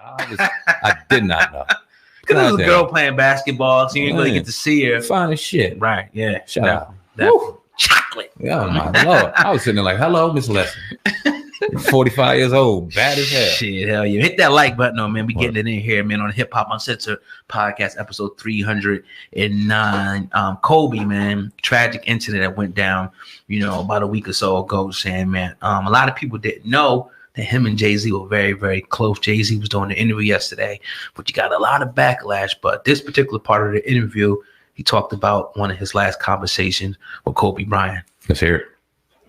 I did not know. Because there's a girl playing basketball, so you ain't going to get to see her. Fine as shit. Right, yeah. Shout out. Chocolate. Oh, my Lord. I was sitting there like, hello, Miss Lesson. 45 years old, bad as hell. Shit, hell yeah. Hit that like button on, man. We getting it in here, man, on the Hip Hop Uncensored podcast, episode 309. Kobe, man, tragic incident that went down, about a week or so ago, saying, man, a lot of people didn't know that him and Jay-Z were very, very close. Jay-Z was doing the interview yesterday, but you got a lot of backlash. But this particular part of the interview, he talked about one of his last conversations with Kobe Bryant. Let's hear it.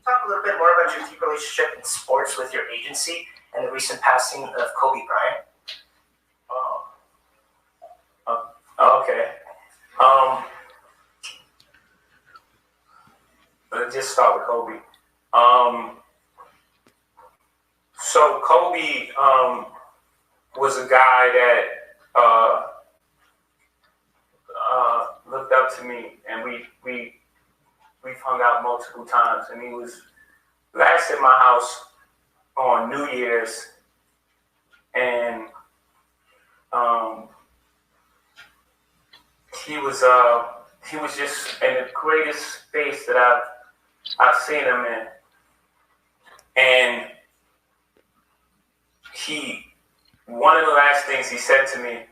Talk a little bit more about your deep relationship in sports with your agency and the recent passing of Kobe Bryant. Okay. Let's just start with Kobe. So Kobe was a guy that looked up to me, and we've hung out multiple times, and he was last at my house on New Year's, and he was just in the greatest space that I've seen him in, and one of the last things he said to me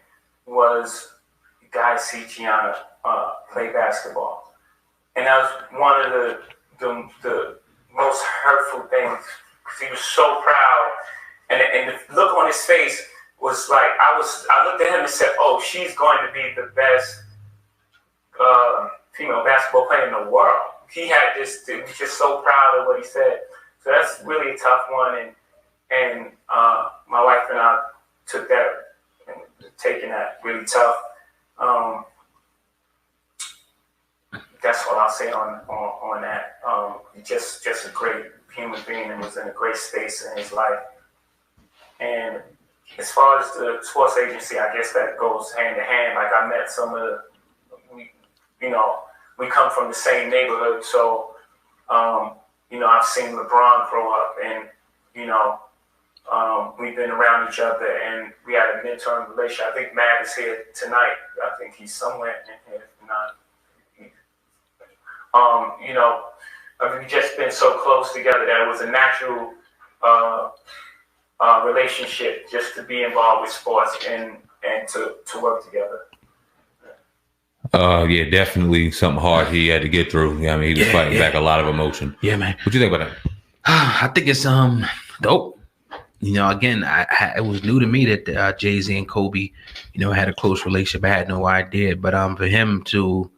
was, "You guys see Gianna play basketball," and that was one of the most hurtful things, because he was so proud, and the look on his face was like, I looked at him and said, "Oh, she's going to be the best female basketball player in the world." He was just so proud of what he said. So that's really a tough one, and my wife and I took that and taking that really tough. That's all I'll say on that. Just a great human being, and was in a great space in his life. And as far as the sports agency, I guess that goes hand in hand. Like, I met some of we come from the same neighborhood, so I've seen LeBron grow up, and we've been around each other, and we had a mentoring relationship. I think Matt is here tonight. I think he's somewhere in here. If not, we've just been so close together that it was a natural relationship just to be involved with sports and to work together. Yeah, definitely something hard he had to get through. Yeah, I mean, he was fighting back a lot of emotion. Yeah, man. What you think about that? I think it's dope. Again, it was new to me that Jay-Z and Kobe, had a close relationship. I had no idea, but for him to,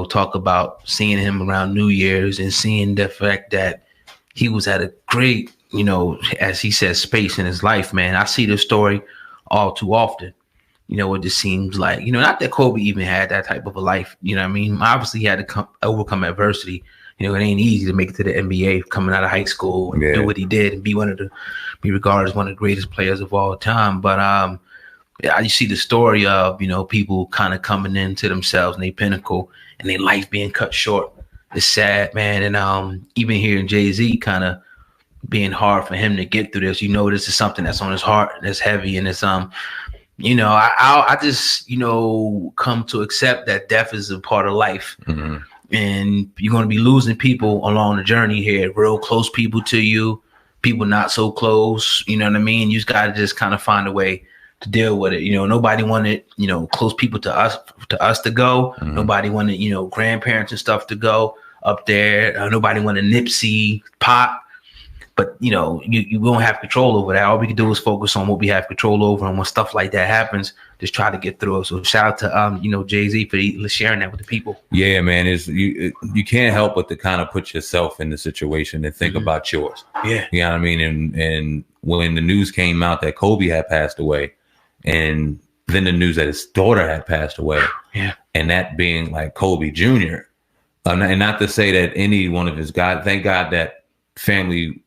talk about seeing him around New Year's and seeing the fact that he was at a great, as he says, space in his life, man. I see this story all too often. It just seems like, not that Kobe even had that type of a life. You know what I mean? Obviously, he had to overcome adversity. It ain't easy to make it to the NBA coming out of high school and do what he did and be regarded as one of the greatest players of all time. But I see the story of, people kind of coming into themselves and their pinnacle and their life being cut short. It's sad, man. And even hearing Jay-Z kind of being hard for him to get through this, this is something that's on his heart, that's heavy, and it's I just come to accept that death is a part of life. Mm-hmm. And you're going to be losing people along the journey here, real close people to you, people not so close. You know what I mean? You just got to just kind of find a way to deal with it. Nobody wanted, close people to us to go. Mm-hmm. Nobody wanted, grandparents and stuff to go up there. Nobody wanted Nipsey, Pop. But, you won't have control over that. All we can do is focus on what we have control over. And when stuff like that happens, just try to get through it. So shout out to, Jay-Z for sharing that with the people. Yeah, man. You can't help but to kind of put yourself in the situation and think about yours. Yeah. You know what I mean? And when the news came out that Kobe had passed away, and then the news that his daughter had passed away. Yeah. And that being like Kobe Jr. And not to say that any one of his guys, thank God that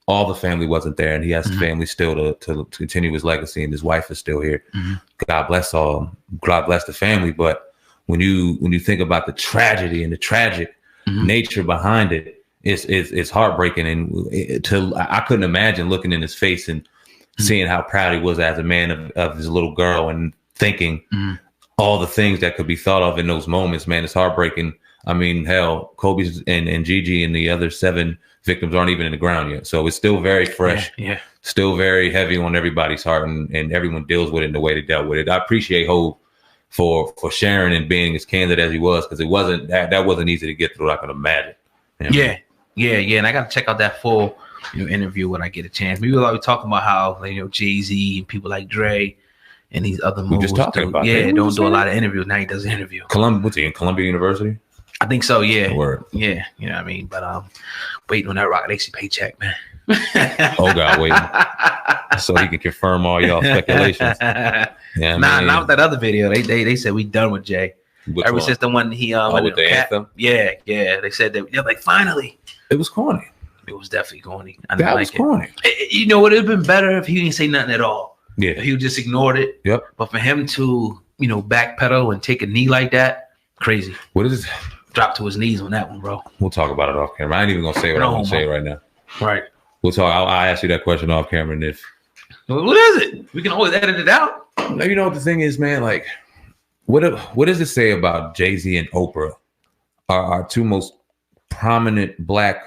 all the family wasn't there, and he has family still to continue his legacy, and his wife is still here. Mm-hmm. God bless the family. But when you think about the tragedy and the tragic nature behind it, it's heartbreaking. And I couldn't imagine looking in his face and seeing how proud he was as a man of his little girl and thinking all the things that could be thought of in those moments, man, it's heartbreaking. I mean, hell, Kobe's and Gigi and the other 7 victims aren't even in the ground yet. So it's still very fresh, still very heavy on everybody's heart, and everyone deals with it in the way they dealt with it. I appreciate Hov for sharing and being as candid as he was, because it wasn't that wasn't easy to get through. I can imagine. Yeah. And I got to check out that full interview when I get a chance. Maybe we'll be talking about how Jay-Z and people like Dre and these other moves. Just talking about don't do a lot of interviews. Now he does an interview. What's he in Columbia University? I think so. Yeah. Word. Yeah. You know what I mean? But waiting on that Rocket AC paycheck, man. Oh God, waiting so he can confirm all y'all speculations. Yeah, not with that other video. They said we done with Jay. Ever since the one he with the anthem. Yeah. They said that. Yeah, like finally. It was corny. It was definitely corny. That was corny. You know, it would have been better if he didn't say nothing at all. Yeah. If he just ignored it. Yep. But for him to, backpedal and take a knee like that, crazy. What is it? Drop to his knees on that one, bro. We'll talk about it off camera. I ain't even gonna say what I want to say right now. Right. We'll talk. I'll ask you that question off camera, and if what is it? We can always edit it out. You know what the thing is, man. Like, what does it say about Jay-Z and Oprah? Our 2 most prominent Black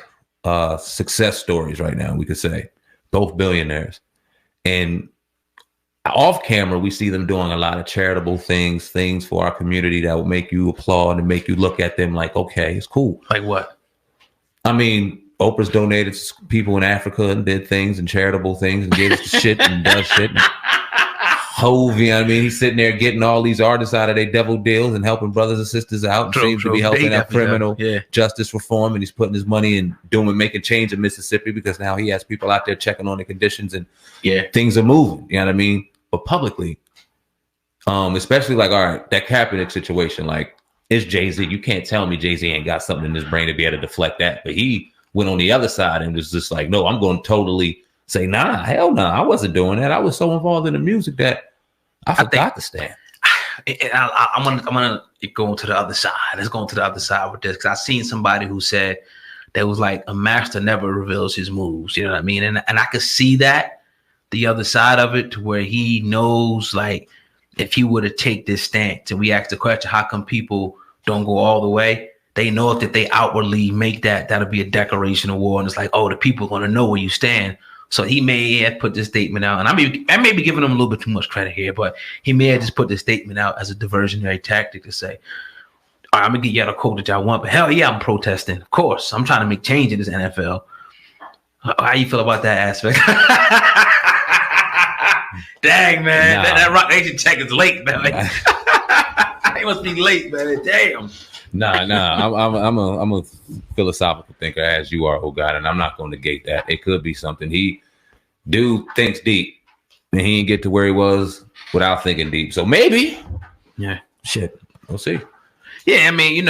success stories right now. We could say both billionaires, and off camera, we see them doing a lot of charitable things for our community that will make you applaud and make you look at them like, okay, it's cool. Like what? I mean, Oprah's donated to people in Africa and did things and charitable things and gives shit and does shit. Hov, you know what I mean? He's sitting there getting all these artists out of their devil deals and helping brothers and sisters out. And seems to be helping out criminal justice reform. And he's putting his money in making change in Mississippi, because now he has people out there checking on the conditions and things are moving. You know what I mean? But publicly, especially like, all right, that Kaepernick situation, like, it's Jay-Z. You can't tell me Jay-Z ain't got something in his brain to be able to deflect that. But he went on the other side and was just like, no, I'm going to totally say, nah, hell no, I wasn't doing that. I was so involved in the music that I forgot to stand. I'm gonna go to the other side. Let's go to the other side with this, because I seen somebody who said that was like, a master never reveals his moves. You know what I mean? And I could see that, the other side of it, to where he knows, like, if he were to take this stance, and we ask the question, how come people don't go all the way? They know that they outwardly make that'll be a declaration of war, and it's like, oh, the people are going to know where you stand. So he may have put this statement out, and I may be giving him a little bit too much credit here, but he may have just put this statement out as a diversionary tactic to say, all right, I'm gonna get y'all the quote that y'all want, but hell yeah, I'm protesting. Of course, I'm trying to make change in this NFL. How you feel about that aspect? Dang, man, that Rock Nation check is late, man. It must be late, man. Damn. I'm a philosophical thinker, as you are, oh God, and I'm not going to negate that. It could be something. Dude thinks deep, and he didn't get to where he was without thinking deep. So maybe, shit, we'll see. Yeah, I mean,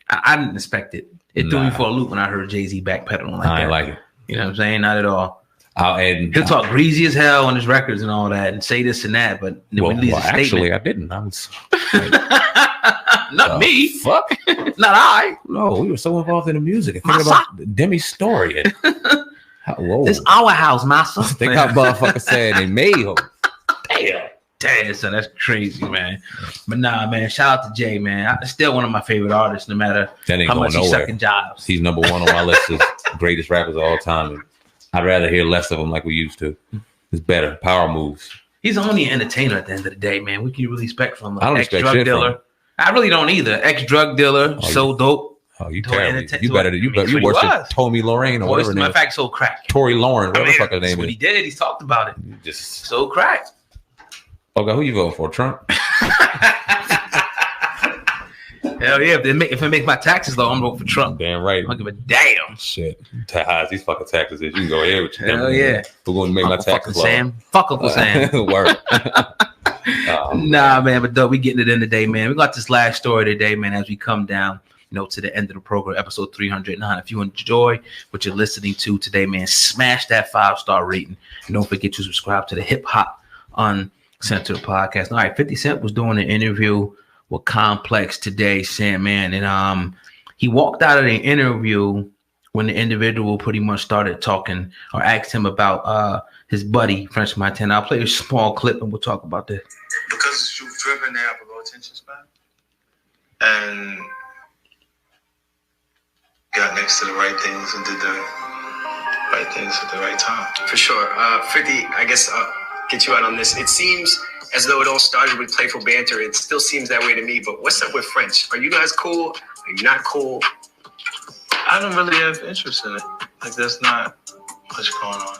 I didn't expect it. It threw me for a loop when I heard Jay-Z backpedaling like that. I ain't like it. You know what I'm saying? Not at all. He'll talk greasy as hell on his records and all that, and say this and that, but actually, I didn't. I was not me. Fuck, not I. No, we were so involved in the music. And thinking about Demi's story. Whoa, this our house, master. Think how motherfuckers said they made him. Damn, son, that's crazy, man. But nah, man, shout out to Jay, man. Still one of my favorite artists, no matter how much he's sucking jobs. He's number 1 on my list of greatest rappers of all time. I'd rather hear less of him like we used to. It's better. Power moves. He's only an entertainer at the end of the day, man. What can you really expect from him? I don't expect shit dealer. From him. I really don't either. Ex-drug dealer, dope. Oh, you terrible. You better worship Tommy Lorraine or whatever. Matter of fact, so crack. Tory Lauren, whatever the fuck her name is. What he did, he's talked about it. Just so crack. Okay, who you voting for? Trump? Hell yeah! If it makes my taxes though, I'm voting for Trump. Damn right. I don't give a damn. Shit. How's these fucking taxes is? You can go ahead with your hell yeah. We're going to make my taxes low. Sam. Fuck Uncle Sam. Work. Nah, man. But though we getting it in today, man. We got this last story today, man. As we come down, to the end of the program, episode 309. If you enjoy what you're listening to today, man, smash that 5-star rating, and don't forget to subscribe to the Hip Hop Uncensored podcast. All right, 50 Cent was doing an interview with Complex today, SamAnt, and he walked out of the interview when the individual pretty much started talking or asked him about his buddy, French Montana. I'll play a small clip and we'll talk about this. Because it's truth driven, they have a low attention span. And got next to the right things and did the right things at the right time. For sure. 50, I guess I'll get you out on this. It seems as though it all started with playful banter. It still seems that way to me, but what's up with French? Are you guys cool? Are you not cool? I don't really have interest in it. Like, there's not much going on.